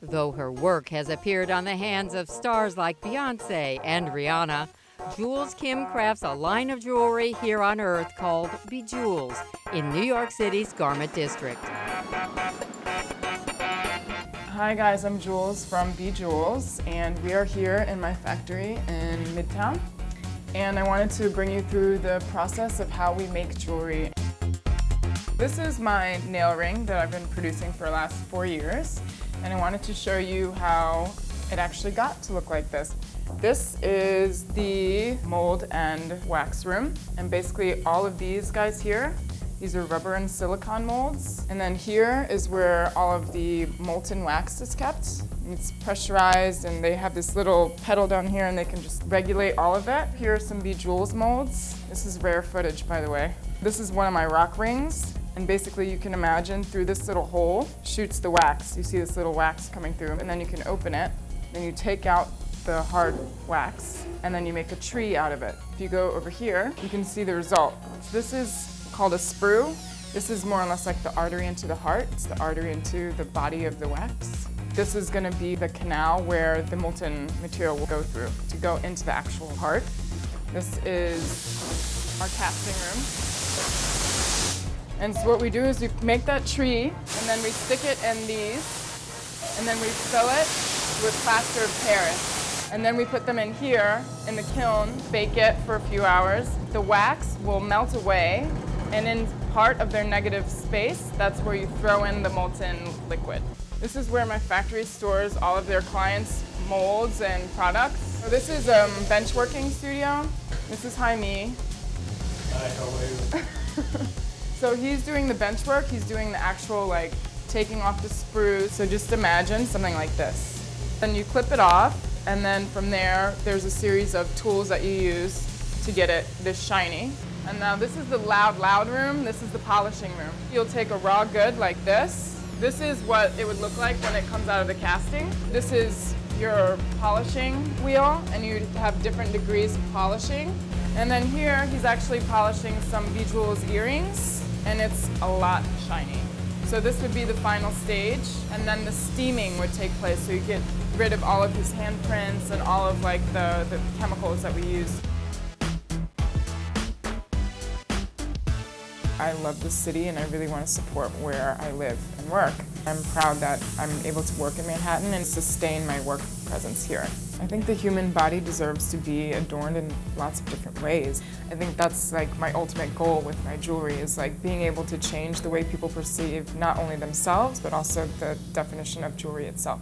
Though her work has appeared on the hands of stars like Beyonce and Rihanna, Jules Kim crafts a line of jewelry here on Earth called Bijules in New York City's Garment District. Hi guys, I'm Jules from Bijules, and we are here in my factory in Midtown. And I wanted to bring you through the process of how we make jewelry. This is my nail ring that I've been producing for the last 4 years, and I wanted to show you how it actually got to look like this. This is the mold and wax room, and basically all of these guys here, these are rubber and silicone molds. And then here is where all of the molten wax is kept. It's pressurized, and they have this little pedal down here, and they can just regulate all of it. Here are some Bijules molds. This is rare footage, by the way. This is one of my rock rings, and basically you can imagine through this little hole shoots the wax. You see this little wax coming through, and then you can open it, then you take out the hard wax, and then you make a tree out of it. If you go over here, you can see the result. So this is called a sprue. This is more or less like the artery into the heart. It's the artery into the body of the wax. This is going to be the canal where the molten material will go through to go into the actual heart. This is our casting room. And so what we do is we make that tree, and then we stick it in these, and then we fill it with plaster of Paris. And then we put them in here in the kiln, bake it for a few hours. The wax will melt away, and in part of their negative space, that's where you throw in the molten liquid. This is where my factory stores all of their clients' molds and products. So this is a bench working studio. This is Jaime. Hi, how are you? So he's doing the bench work, he's doing the actual taking off the sprues. So just imagine something like this. Then you clip it off, and then from there, there's a series of tools that you use to get it this shiny. And now this is the loud room, this is the polishing room. You'll take a raw good like this. This is what it would look like when it comes out of the casting. This is your polishing wheel, and you have different degrees of polishing. And then here, he's actually polishing some Bijules earrings, and it's a lot shiny. So this would be the final stage, and then the steaming would take place, so you get rid of all of his handprints and all of the chemicals that we use. I love this city, and I really want to support where I live and work. I'm proud that I'm able to work in Manhattan and sustain my work presence here. I think the human body deserves to be adorned in lots of different ways. I think that's my ultimate goal with my jewelry, is being able to change the way people perceive not only themselves, but also the definition of jewelry itself.